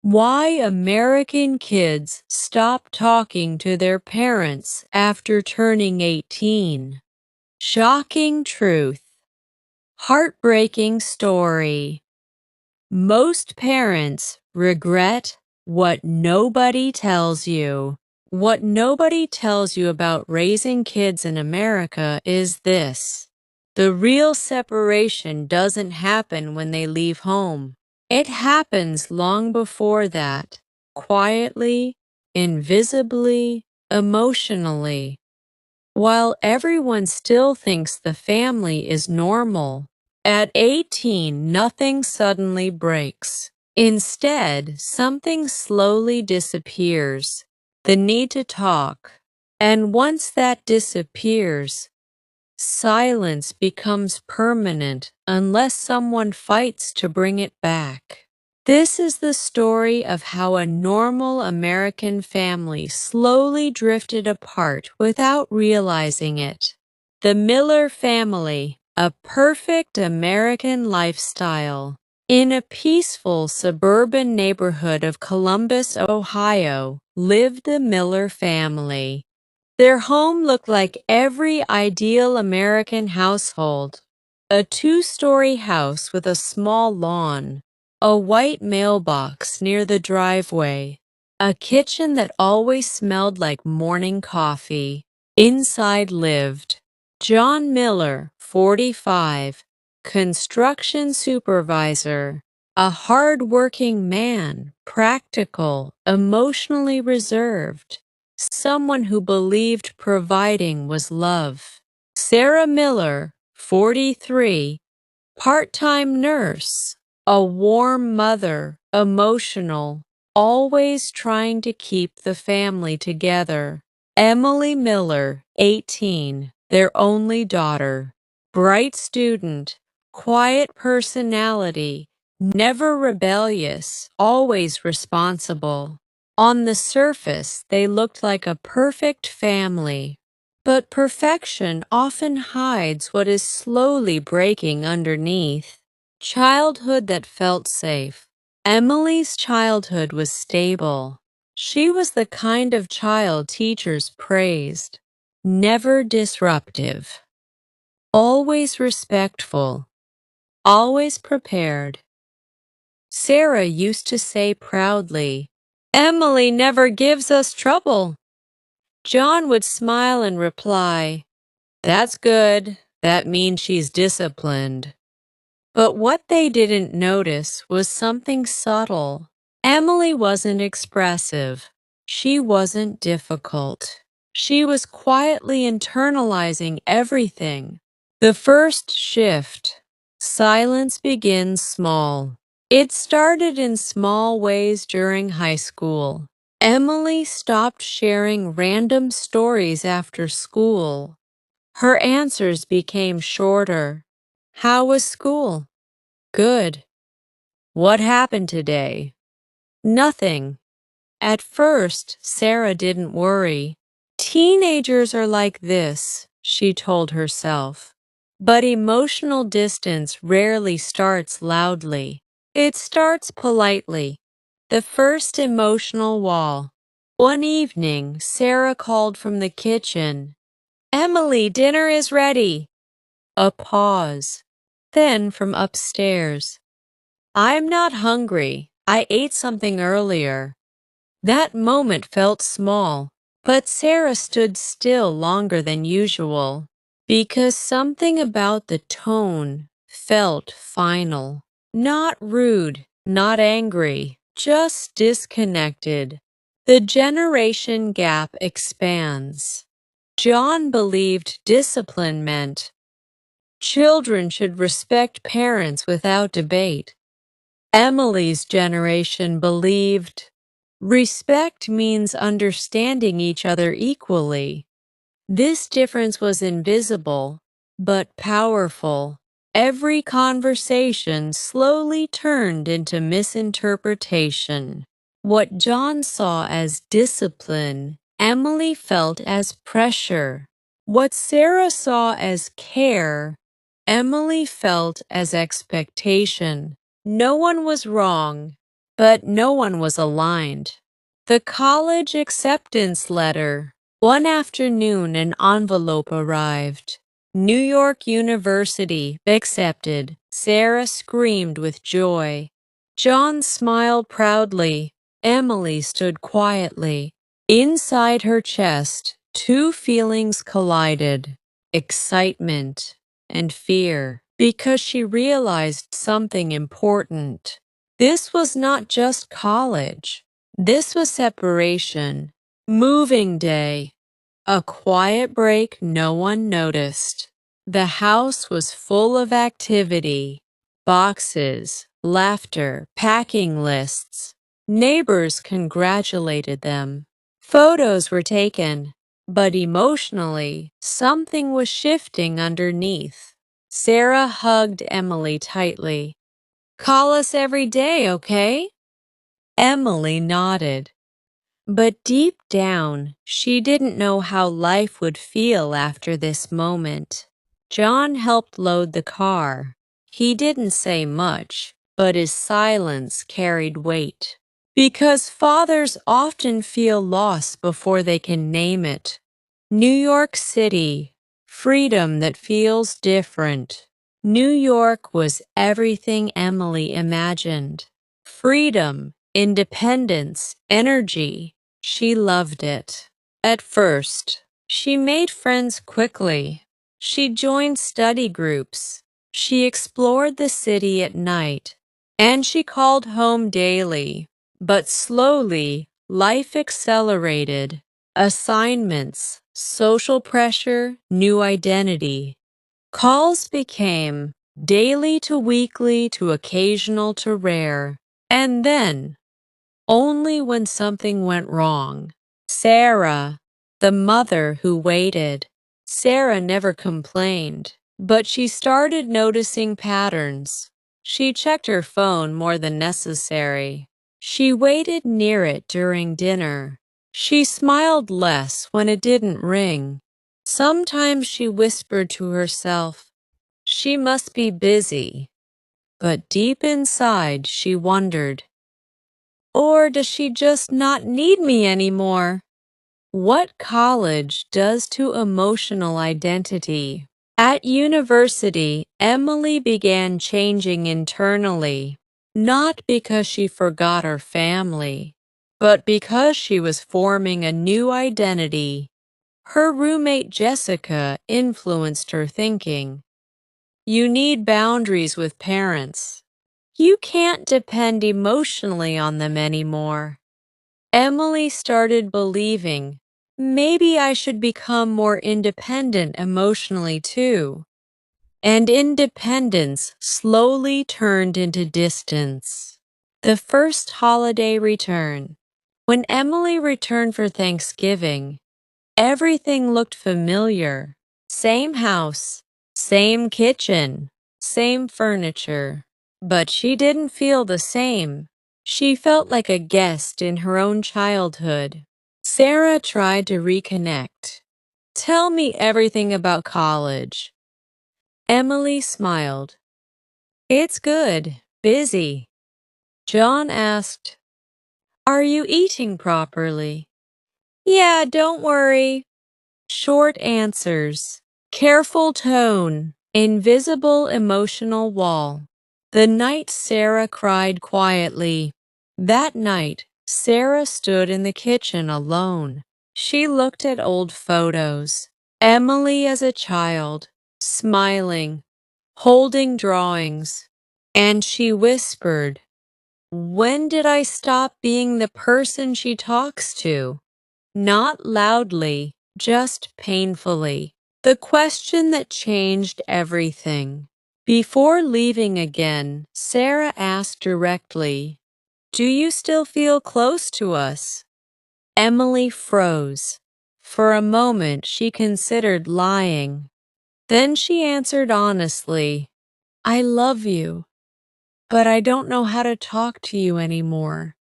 Why American kids stop talking to their parents after turning 18. Shocking truth. Heartbreaking story. Most parents regret what nobody tells you. What nobody tells you about raising kids in America is this: the real separation doesn't happen when they leave home. It happens long before that, quietly, invisibly, emotionally. While everyone still thinks the family is normal, at 18 nothing suddenly breaks. Instead, something slowly disappears: the need to talk. And once that disappears, silence becomes permanent unless someone fights to bring it back. This is the story of how a normal American family slowly drifted apart without realizing it. The Miller family, a perfect American lifestyle. In a peaceful suburban neighborhood of Columbus, Ohio, lived the Miller family. Their home looked like every ideal American household: a two-story house with a small lawn, a white mailbox near the driveway, a kitchen that always smelled like morning coffee. Inside lived John Miller, 45, construction supervisor, a hard-working man, practical, emotionally reserved, someone who believed providing was love. Sarah Miller, 43, part-time nurse, a warm mother, emotional, always trying to keep the family together. Emily Miller, 18, their only daughter, bright student, quiet personality, never rebellious, always responsible. On the surface, they looked like a perfect family. But perfection often hides what is slowly breaking underneath. Childhood that felt safe. Emily's childhood was stable. She was the kind of child teachers praised. Never disruptive. Always respectful. Always prepared. Sarah used to say proudly, "Emily never gives us trouble." John would smile and reply, "That's good. That means she's disciplined." But what they didn't notice was something subtle. Emily wasn't expressive. She wasn't difficult. She was quietly internalizing everything. The first shift. Silence begins small. It started in small ways during high school. Emily stopped sharing random stories after school. Her answers became shorter. "How was school?" "Good." "What happened today?" "Nothing." At first, Sarah didn't worry. Teenagers are like this, she told herself. But emotional distance rarely starts loudly. It starts politely. The first emotional wall. One evening, Sarah called from the kitchen, "Emily, dinner is ready." A pause. Then from upstairs, "I'm not hungry. I ate something earlier." That moment felt small, but Sarah stood still longer than usual, because something about the tone felt final. Not rude, not angry, just disconnected. The generation gap expands. John believed discipline meant children should respect parents without debate. Emily's generation believed respect means understanding each other equally. This difference was invisible, but powerful. Every conversation slowly turned into misinterpretation. What John saw as discipline, Emily felt as pressure. What Sarah saw as care, Emily felt as expectation. No one was wrong. but no one was aligned. The college acceptance letter. One afternoon, an envelope arrived. New York University accepted. Sarah screamed with joy. John smiled proudly. Emily stood quietly. Inside her chest, two feelings collided: excitement and fear, because she realized something important. This was not just college. This was separation. Moving day. A quiet break no one noticed. The house was full of activity. Boxes, laughter, packing lists. Neighbors congratulated them. Photos were taken, but emotionally, something was shifting underneath. Sarah hugged Emily tightly. "Call us every day, okay?" Emily nodded. But deep down, she didn't know how life would feel after this moment. John helped load the car. He didn't say much, but his silence carried weight. Because fathers often feel loss before they can name it. New York City, freedom that feels different. New York was everything Emily imagined. Freedom, independence, energy. She loved it. At first, she made friends quickly. She joined study groups. She explored the city at night. And she called home daily. But slowly, life accelerated. Assignments, social pressure, new identity. Calls became daily to weekly to occasional to rare. And then, only when something went wrong. Sarah, the mother who waited. Sarah never complained, but she started noticing patterns. She checked her phone more than necessary. She waited near it during dinner. She smiled less when it didn't ring. Sometimes she whispered to herself, "She must be busy." But deep inside, she wondered, or does she just not need me anymore? What college does to emotional identity. At university, Emily began changing internally, not because she forgot her family, but because she was forming a new identity. Her roommate Jessica influenced her thinking. You need boundaries with parents. You can't depend emotionally on them anymore. Emily started believing, maybe I should become more independent emotionally too. And independence slowly turned into distance. The first holiday return. When Emily returned for Thanksgiving, everything looked familiar. Same house, same kitchen, same furniture. But she didn't feel the same. She felt like a guest in her own childhood. Sarah tried to reconnect. Tell me everything about college. Emily smiled. It's good, busy. John asked, are you eating properly? Yeah, don't worry. Short answers. Careful tone. Invisible emotional wall. The night Sarah cried quietly. That night, Sarah stood in the kitchen alone. She looked at old photos. Emily as a child, smiling, holding drawings. And she whispered, when did I stop being the person she talks to? Not loudly, just painfully. The question that changed everything. Before leaving again, Sarah asked directly, do you still feel close to us? Emily froze. For a moment she considered lying. Then she answered honestly, I love you, but I don't know how to talk to you anymore.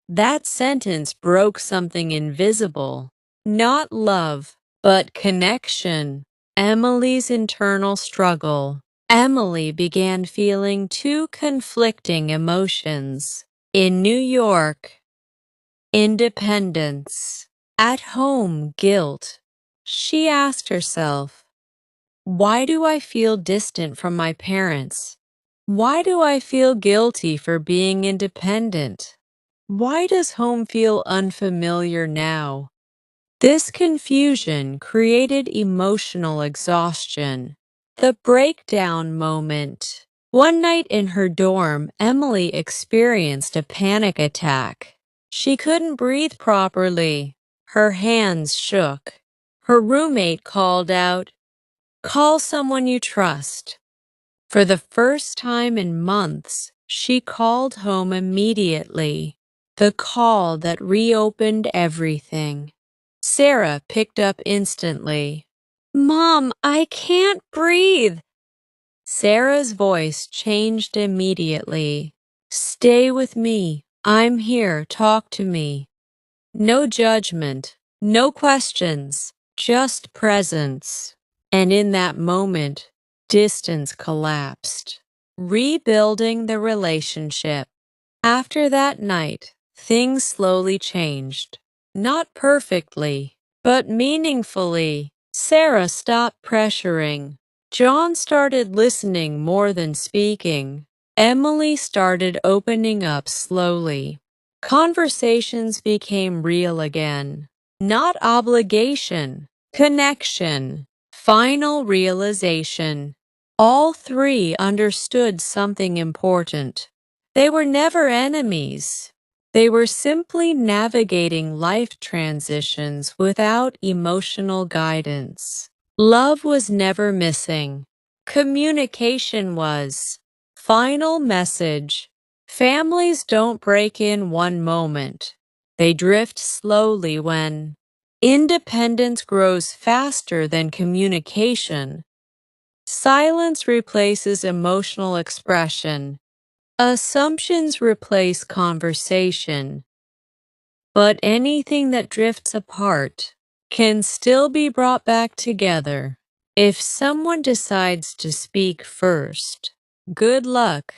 That sentence broke something invisible. Not love, but connection. Emily's internal struggle. Emily began feeling two conflicting emotions. In New York, independence. At home, guilt. She asked herself, why do I feel distant from my parents? Why do I feel guilty for being independent? Why does home feel unfamiliar now? This confusion created emotional exhaustion. The breakdown moment. One night in her dorm, Emily experienced a panic attack. She couldn't breathe properly. Her hands shook. Her roommate called out, "Call someone you trust." For the first time in months, she called home immediately. The call that reopened everything. Sarah picked up instantly. "Mom, I can't breathe." Sarah's voice changed immediately. "Stay with me. I'm here. Talk to me." No judgment, no questions, just presence. And in that moment, distance collapsed, rebuilding the relationship. After that night, things slowly changed. Not perfectly, but meaningfully. Sarah stopped pressuring. John started listening more than speaking. Emily started opening up slowly. Conversations became real again. Not obligation, connection. Final realization. All three understood something important. They were never enemies. They were simply navigating life transitions without emotional guidance. Love was never missing. Communication was. Final message. Families don't break in one moment. They drift slowly when independence grows faster than communication. Silence replaces emotional expression. Assumptions replace conversation. But anything that drifts apart can still be brought back together if someone decides to speak first. Good luck.